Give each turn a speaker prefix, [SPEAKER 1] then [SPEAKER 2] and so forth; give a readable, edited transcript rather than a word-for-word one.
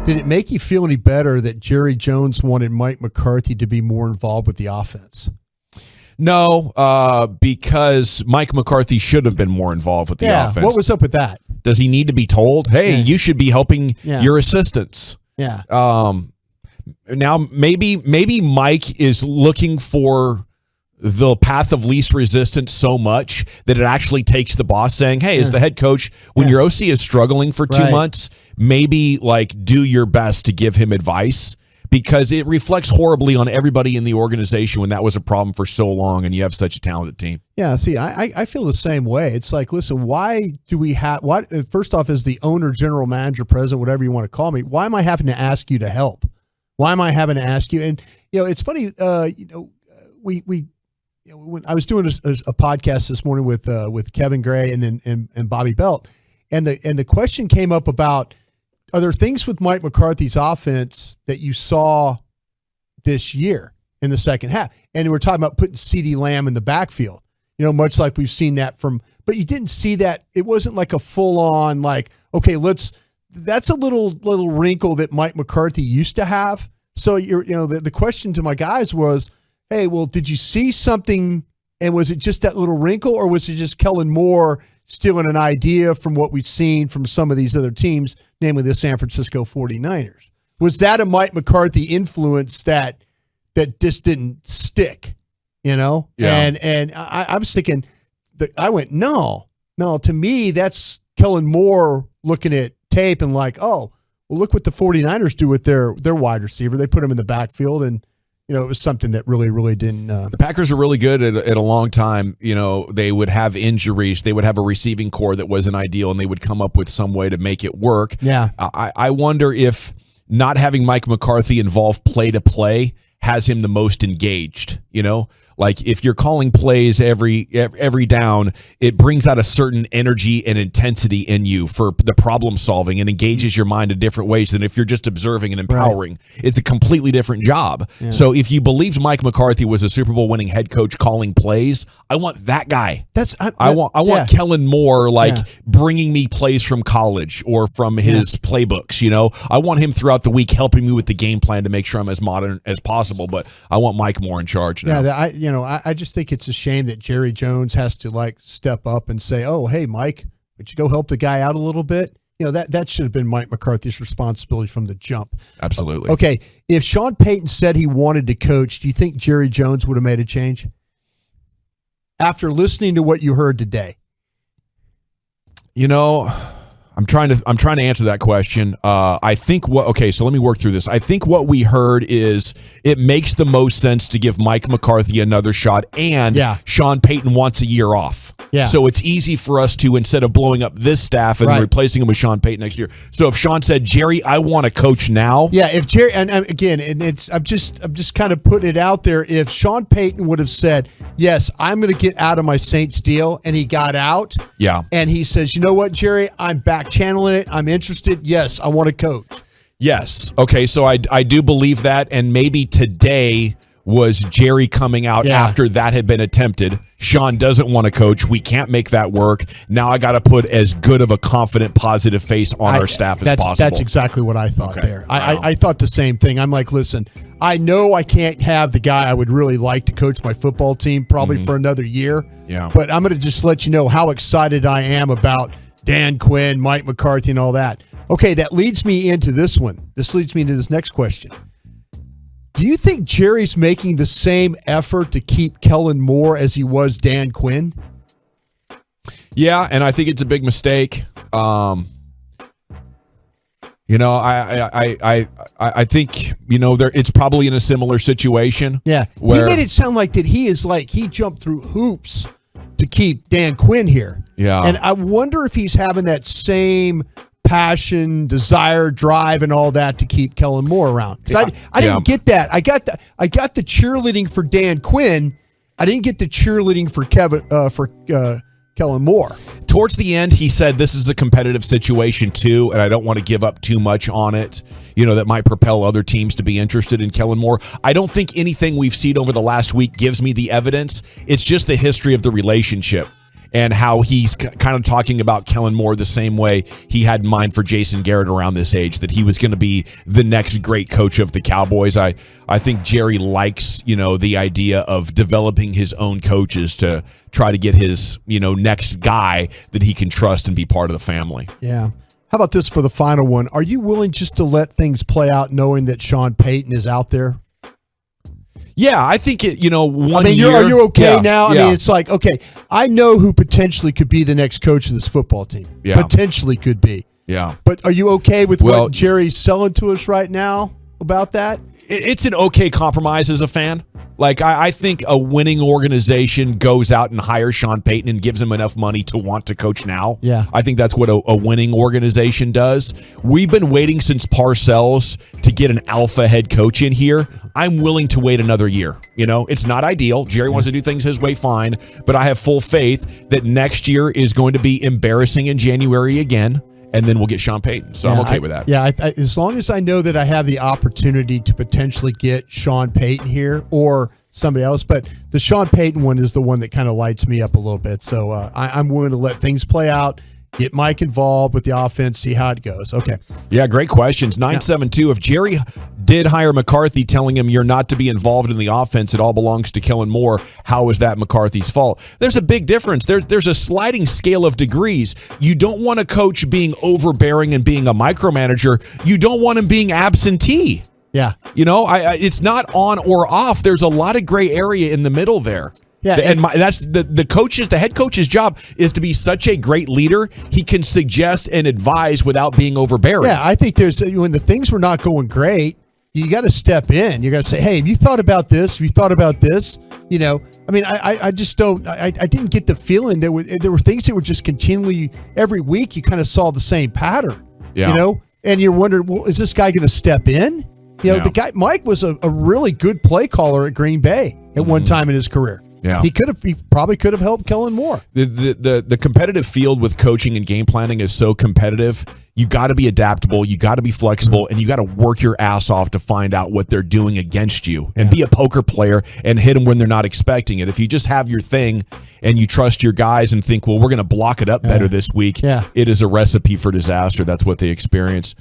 [SPEAKER 1] Did it make you feel any better that Jerry Jones wanted Mike McCarthy to be more involved with the offense?
[SPEAKER 2] No, because Mike McCarthy should have been more involved with the offense.
[SPEAKER 1] What was up with that?
[SPEAKER 2] Does he need to be told, hey, you should be helping your assistants?
[SPEAKER 1] Yeah.
[SPEAKER 2] Now, maybe Mike is looking for the path of least resistance so much that it actually takes the boss saying, hey, as the head coach, when your OC is struggling for 2 months, maybe do your best to give him advice, because it reflects horribly on everybody in the organization when that was a problem for so long and you have such a talented team.
[SPEAKER 1] Yeah, see, I feel the same way. It's like, listen, why do we have, first off, as the owner, general manager, president, whatever you want to call me, why am I having to ask you to help? Why am I having to ask you? And, it's funny, when I was doing a podcast this morning with Kevin Gray and Bobby Belt, and the question came up about, are there things with Mike McCarthy's offense that you saw this year in the second half? And we're talking about putting CeeDee Lamb in the backfield, much like we've seen that but you didn't see that. It wasn't like a full on okay, that's a little wrinkle that Mike McCarthy used to have. So the question to my guys was, hey, well, did you see something, and was it just that little wrinkle, or was it just Kellen Moore stealing an idea from what we've seen from some of these other teams, namely the San Francisco 49ers? Was that a Mike McCarthy influence that just didn't stick, Yeah. And I was thinking, I went, no, to me, that's Kellen Moore looking at tape and oh, well, look what the 49ers do with their wide receiver. They put him in the backfield, and it was something that really, really didn't.
[SPEAKER 2] The Packers are really good at a long time. They would have injuries. They would have a receiving core that wasn't ideal, and they would come up with some way to make it work.
[SPEAKER 1] Yeah.
[SPEAKER 2] I wonder if not having Mike McCarthy involved play to play has him the most engaged. If you're calling plays every down, it brings out a certain energy and intensity in you for the problem solving and engages your mind in different ways than if you're just observing and empowering. Right. It's a completely different job. Yeah. So if you believed Mike McCarthy was a Super Bowl winning head coach calling plays, I want that guy. I want Kellen Moore bringing me plays from college or from his playbooks. I want him throughout the week helping me with the game plan to make sure I'm as modern as possible. But I want Mike Moore in charge now.
[SPEAKER 1] Yeah, I just think it's a shame that Jerry Jones has to step up and say, oh, hey, Mike, would you go help the guy out a little bit? That should have been Mike McCarthy's responsibility from the jump.
[SPEAKER 2] Absolutely.
[SPEAKER 1] Okay, if Sean Payton said he wanted to coach, do you think Jerry Jones would have made a change? After listening to what you heard today.
[SPEAKER 2] I'm trying to answer that question. I think so let me work through this. I think what we heard is it makes the most sense to give Mike McCarthy another shot, and Sean Payton wants a year off. Yeah. So it's easy for us to, instead of blowing up this staff and replacing him with Sean Payton next year. So if Sean said, Jerry, I want to coach now.
[SPEAKER 1] Yeah, if Jerry, and again, I'm just kind of putting it out there. If Sean Payton would have said, yes, I'm going to get out of my Saints deal, and he got out.
[SPEAKER 2] Yeah.
[SPEAKER 1] And he says, you know what, Jerry, I'm back channeling it. I'm interested. Yes, I want to coach.
[SPEAKER 2] Yes. Okay, so I do believe that, and maybe today was Jerry coming out after that had been attempted. Sean doesn't want to coach. We can't make that work. Now I got to put as good of a confident, positive face on our staff as possible.
[SPEAKER 1] That's exactly what I thought there. Wow. I thought the same thing. I'm like, listen, I know I can't have the guy I would really like to coach my football team probably for another year.
[SPEAKER 2] Yeah.
[SPEAKER 1] But I'm going to just let you know how excited I am about Dan Quinn, Mike McCarthy, and all that. Okay, that leads me into this one. This leads me into this next question. Do you think Jerry's making the same effort to keep Kellen Moore as he was Dan Quinn?
[SPEAKER 2] Yeah, and I think it's a big mistake. I think it's probably in a similar situation.
[SPEAKER 1] Yeah, he made it sound like that he jumped through hoops to keep Dan Quinn here.
[SPEAKER 2] Yeah,
[SPEAKER 1] and I wonder if he's having that same passion, desire, drive, and all that to keep Kellen Moore around. I didn't get that. I got the cheerleading for Dan Quinn. I didn't get the cheerleading for Kellen Moore.
[SPEAKER 2] Towards the end, he said this is a competitive situation too, and I don't want to give up too much on it. That might propel other teams to be interested in Kellen Moore. I don't think anything we've seen over the last week gives me the evidence. It's just the history of the relationship. and how he's kind of talking about Kellen Moore the same way he had in mind for Jason Garrett around this age, that he was going to be the next great coach of the Cowboys. I think Jerry likes, the idea of developing his own coaches to try to get his, next guy that he can trust and be part of the family.
[SPEAKER 1] Yeah. How about this for the final one? Are you willing just to let things play out knowing that Sean Payton is out there?
[SPEAKER 2] Yeah, I think it,
[SPEAKER 1] are you okay now? I mean, it's like, okay, I know who potentially could be the next coach of this football team.
[SPEAKER 2] Yeah.
[SPEAKER 1] Potentially could be.
[SPEAKER 2] Yeah.
[SPEAKER 1] But are you okay with what Jerry's selling to us right now about that?
[SPEAKER 2] It's an okay compromise as a fan. Like, I think a winning organization goes out and hires Sean Payton and gives him enough money to want to coach now.
[SPEAKER 1] Yeah.
[SPEAKER 2] I think that's what a winning organization does. We've been waiting since Parcells to get an alpha head coach in here. I'm willing to wait another year. It's not ideal. Jerry wants to do things his way, fine. But I have full faith that next year is going to be embarrassing in January again. And then we'll get Sean Payton. So I'm okay with that.
[SPEAKER 1] Yeah, as long as I know that I have the opportunity to potentially get Sean Payton here or somebody else. But the Sean Payton one is the one that kind of lights me up a little bit. So I'm willing to let things play out, get Mike involved with the offense, see how it goes. Okay.
[SPEAKER 2] Yeah, great questions. 972, if Jerry did hire McCarthy telling him you're not to be involved in the offense, it all belongs to Kellen Moore, how is that McCarthy's fault? There's a big difference. There's a sliding scale of degrees. You don't want a coach being overbearing and being a micromanager. You don't want him being absentee.
[SPEAKER 1] Yeah.
[SPEAKER 2] It's not on or off. There's a lot of gray area in the middle there.
[SPEAKER 1] Yeah,
[SPEAKER 2] that's the head coach's job is to be such a great leader. He can suggest and advise without being overbearing.
[SPEAKER 1] Yeah, I think when the things were not going great, you got to step in. You got to say, hey, have you thought about this? Have you thought about this? I just don't. I didn't get the feeling there were things that were just continually every week. You kind of saw the same pattern.
[SPEAKER 2] Yeah.
[SPEAKER 1] And you're wondering, well, is this guy going to step in? The guy Mike was a really good play caller at Green Bay at one time in his career.
[SPEAKER 2] Yeah.
[SPEAKER 1] He probably could have helped Kellen Moore.
[SPEAKER 2] The competitive field with coaching and game planning is so competitive. You got to be adaptable, you got to be flexible, and you got to work your ass off to find out what they're doing against you and be a poker player and hit them when they're not expecting it. If you just have your thing and you trust your guys and think, well, we're going to block it up better this week, it is a recipe for disaster. That's what they experience.